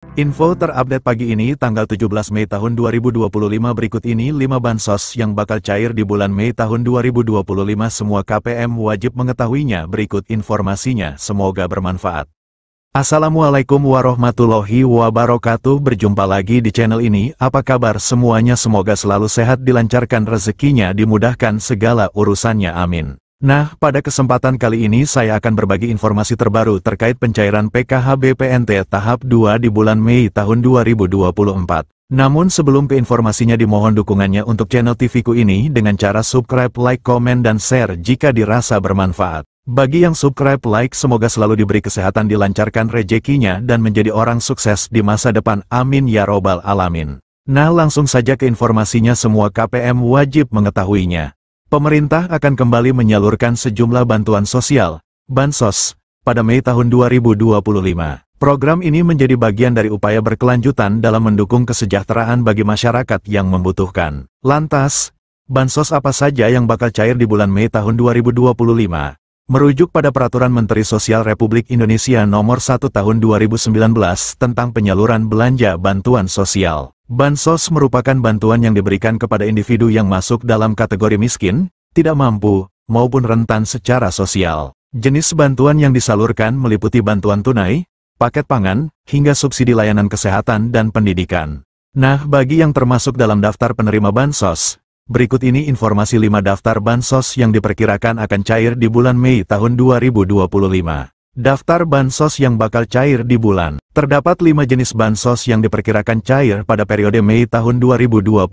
Info terupdate pagi ini tanggal 17 Mei tahun 2025 berikut ini 5 bansos yang bakal cair di bulan Mei tahun 2025 semua KPM wajib mengetahuinya berikut informasinya semoga bermanfaat. Assalamualaikum warahmatullahi wabarakatuh berjumpa lagi di channel ini apa kabar semuanya semoga selalu sehat dilancarkan rezekinya dimudahkan segala urusannya amin. Nah, pada kesempatan kali ini saya akan berbagi informasi terbaru terkait pencairan PKH BPNT tahap 2 di bulan Mei tahun 2024. Namun sebelum ke informasinya dimohon dukungannya untuk channel TV-ku ini dengan cara subscribe, like, komen, dan share jika dirasa bermanfaat. Bagi yang subscribe, like, semoga selalu diberi kesehatan dilancarkan rezekinya dan menjadi orang sukses di masa depan amin ya robbal alamin. Nah langsung saja ke informasinya semua KPM wajib mengetahuinya. Pemerintah akan kembali menyalurkan sejumlah bantuan sosial, Bansos, pada Mei tahun 2025. Program ini menjadi bagian dari upaya berkelanjutan dalam mendukung kesejahteraan bagi masyarakat yang membutuhkan. Lantas, Bansos apa saja yang bakal cair di bulan Mei tahun 2025? Merujuk pada Peraturan Menteri Sosial Republik Indonesia Nomor 1 Tahun 2019 tentang penyaluran belanja bantuan sosial. Bansos merupakan bantuan yang diberikan kepada individu yang masuk dalam kategori miskin, tidak mampu, maupun rentan secara sosial. Jenis bantuan yang disalurkan meliputi bantuan tunai, paket pangan, hingga subsidi layanan kesehatan dan pendidikan. Nah, bagi yang termasuk dalam daftar penerima Bansos, berikut ini informasi 5 daftar Bansos yang diperkirakan akan cair di bulan Mei tahun 2025. Daftar Bansos yang bakal cair di bulan. Terdapat 5 jenis Bansos yang diperkirakan cair pada periode Mei tahun 2025,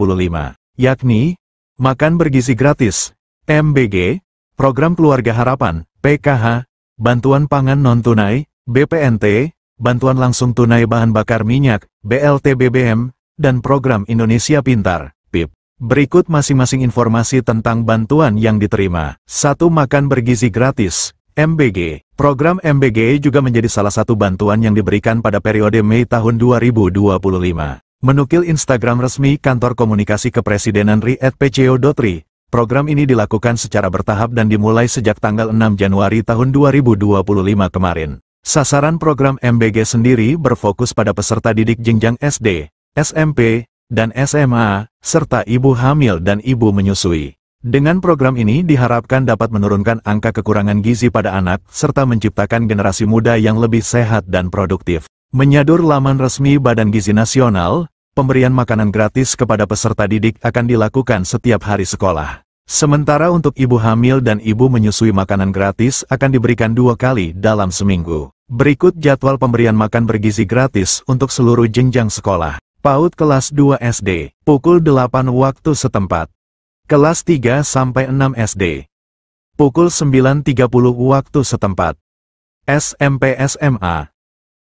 yakni Makan Bergizi Gratis, MBG, Program Keluarga Harapan, PKH, Bantuan Pangan Non-Tunai, BPNT, Bantuan Langsung Tunai Bahan Bakar Minyak, BLT BBM, dan Program Indonesia Pintar, PIP. Berikut masing-masing informasi tentang bantuan yang diterima. 1. Makan Bergizi Gratis, MBG. Program MBG juga menjadi salah satu bantuan yang diberikan pada periode Mei tahun 2025. Menukil Instagram resmi Kantor Komunikasi Kepresidenan RI @pco.ri, program ini dilakukan secara bertahap dan dimulai sejak tanggal 6 Januari tahun 2025 kemarin. Sasaran program MBG sendiri berfokus pada peserta didik jenjang SD, SMP, dan SMA, serta ibu hamil dan ibu menyusui. Dengan program ini diharapkan dapat menurunkan angka kekurangan gizi pada anak, serta menciptakan generasi muda yang lebih sehat dan produktif. Menyadur laman resmi Badan Gizi Nasional, pemberian makanan gratis kepada peserta didik akan dilakukan setiap hari sekolah. Sementara untuk ibu hamil dan ibu menyusui makanan gratis akan diberikan 2 kali dalam seminggu. Berikut jadwal pemberian makan bergizi gratis untuk seluruh jenjang sekolah. PAUD kelas 2 SD, pukul 8 waktu setempat. Kelas 3 sampai 6 SD, pukul 9.30 waktu setempat. SMP SMA,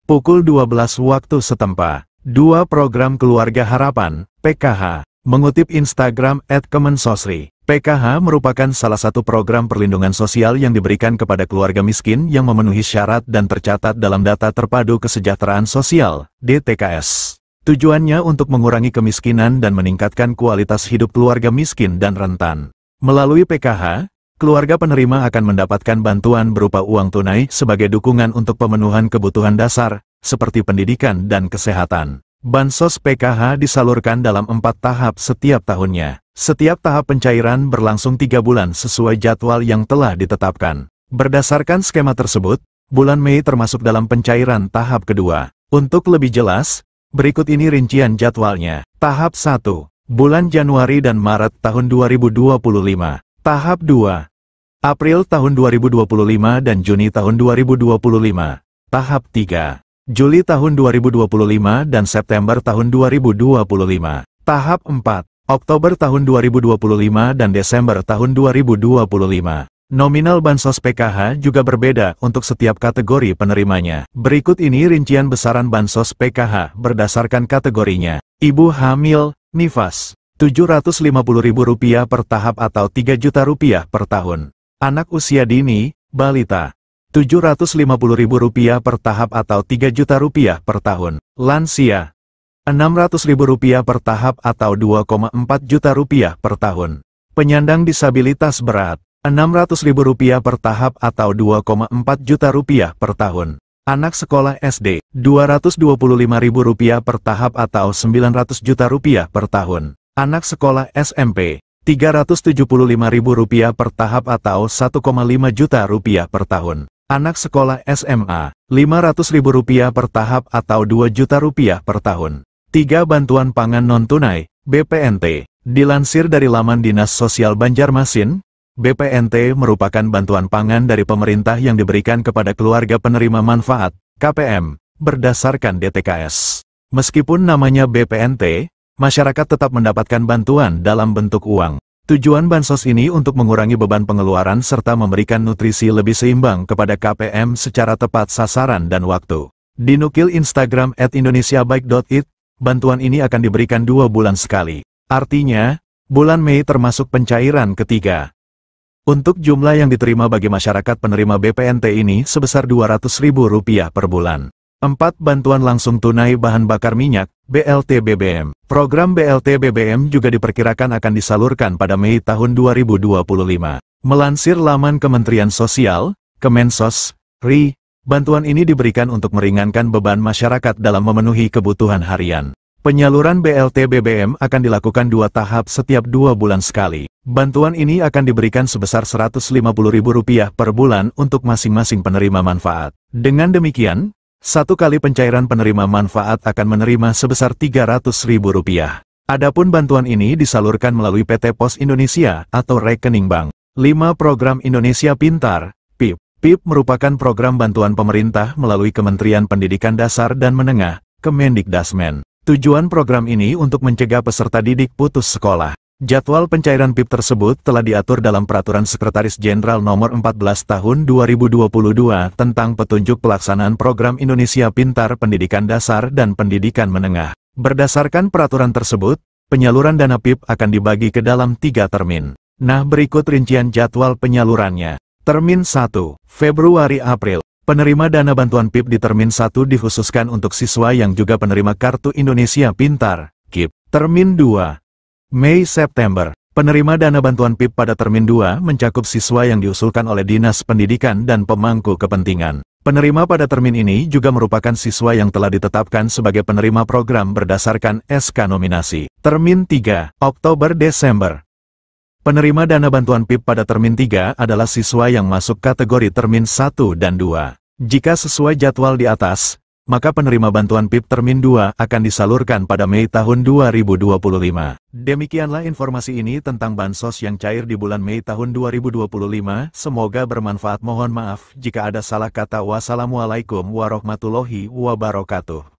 pukul 12 waktu setempat. 2. Program Keluarga Harapan, PKH. Mengutip Instagram @kemensosri, PKH merupakan salah satu program perlindungan sosial yang diberikan kepada keluarga miskin yang memenuhi syarat dan tercatat dalam Data Terpadu Kesejahteraan Sosial, DTKS. Tujuannya untuk mengurangi kemiskinan dan meningkatkan kualitas hidup keluarga miskin dan rentan. Melalui PKH, keluarga penerima akan mendapatkan bantuan berupa uang tunai sebagai dukungan untuk pemenuhan kebutuhan dasar, seperti pendidikan dan kesehatan. Bansos PKH disalurkan dalam 4 tahap setiap tahunnya. Setiap tahap pencairan berlangsung 3 bulan sesuai jadwal yang telah ditetapkan. Berdasarkan skema tersebut, bulan Mei termasuk dalam pencairan tahap kedua. Untuk lebih jelas, berikut ini rincian jadwalnya. Tahap 1, bulan Januari dan Maret tahun 2025. Tahap 2, April tahun 2025 dan Juni tahun 2025. Tahap 3, Juli tahun 2025 dan September tahun 2025. Tahap 4, Oktober tahun 2025 dan Desember tahun 2025. Nominal Bansos PKH juga berbeda untuk setiap kategori penerimanya. Berikut ini rincian besaran Bansos PKH berdasarkan kategorinya. Ibu hamil, nifas, Rp750.000 per tahap atau Rp3.000.000 per tahun. Anak usia dini, balita, Rp750.000 per tahap atau Rp3.000.000 per tahun. Lansia, Rp600.000 per tahap atau Rp2,4 juta per tahun. Penyandang disabilitas berat, Rp600.000 per tahap atau Rp2,4 juta per tahun. Anak sekolah SD, Rp225.000 per tahap atau Rp900 juta per tahun. Anak sekolah SMP, Rp375.000 per tahap atau Rp1,5 juta per tahun. Anak sekolah SMA, Rp500.000 per tahap atau Rp2 juta per tahun. 3. Bantuan pangan non-tunai, BPNT. Dilansir dari laman Dinas Sosial Banjarmasin, BPNT merupakan bantuan pangan dari pemerintah yang diberikan kepada keluarga penerima manfaat, KPM, berdasarkan DTKS. Meskipun namanya BPNT, masyarakat tetap mendapatkan bantuan dalam bentuk uang. Tujuan bansos ini untuk mengurangi beban pengeluaran serta memberikan nutrisi lebih seimbang kepada KPM secara tepat sasaran dan waktu. Dinukil Instagram @indonesiabaik.it, bantuan ini akan diberikan 2 bulan sekali. Artinya, bulan Mei termasuk pencairan ketiga. Untuk jumlah yang diterima bagi masyarakat penerima BPNT ini sebesar Rp200.000 per bulan. 4. Bantuan langsung tunai bahan bakar minyak, BLT BBM. Program BLT BBM juga diperkirakan akan disalurkan pada Mei tahun 2025. Melansir laman Kementerian Sosial, Kemensos, RI, bantuan ini diberikan untuk meringankan beban masyarakat dalam memenuhi kebutuhan harian. Penyaluran BLT BBM akan dilakukan 2 tahap setiap 2 bulan sekali. Bantuan ini akan diberikan sebesar Rp150.000 per bulan untuk masing-masing penerima manfaat. Dengan demikian, 1 kali pencairan penerima manfaat akan menerima sebesar Rp300.000. Adapun bantuan ini disalurkan melalui PT Pos Indonesia atau rekening bank. 5. Program Indonesia Pintar, PIP. PIP merupakan program bantuan pemerintah melalui Kementerian Pendidikan Dasar dan Menengah, Kemendikdasmen. Tujuan program ini untuk mencegah peserta didik putus sekolah. Jadwal pencairan PIP tersebut telah diatur dalam Peraturan Sekretaris Jenderal Nomor 14 Tahun 2022 tentang petunjuk pelaksanaan program Indonesia Pintar Pendidikan Dasar dan Pendidikan Menengah. Berdasarkan peraturan tersebut, penyaluran dana PIP akan dibagi ke dalam 3 termin. Nah, berikut rincian jadwal penyalurannya. Termin 1, Februari-April. Penerima dana bantuan PIP di Termin 1 dikhususkan untuk siswa yang juga penerima Kartu Indonesia Pintar, KIP. Termin 2, Mei-September. Penerima dana bantuan PIP pada Termin 2 mencakup siswa yang diusulkan oleh Dinas Pendidikan dan pemangku kepentingan. Penerima pada termin ini juga merupakan siswa yang telah ditetapkan sebagai penerima program berdasarkan SK nominasi. Termin 3, Oktober-Desember. Penerima dana bantuan PIP pada Termin 3 adalah siswa yang masuk kategori Termin 1 dan 2. Jika sesuai jadwal di atas, maka penerima bantuan PIP Termin 2 akan disalurkan pada Mei tahun 2025. Demikianlah informasi ini tentang bansos yang cair di bulan Mei tahun 2025. Semoga bermanfaat. Mohon maaf jika ada salah kata. Wassalamualaikum warahmatullahi wabarakatuh.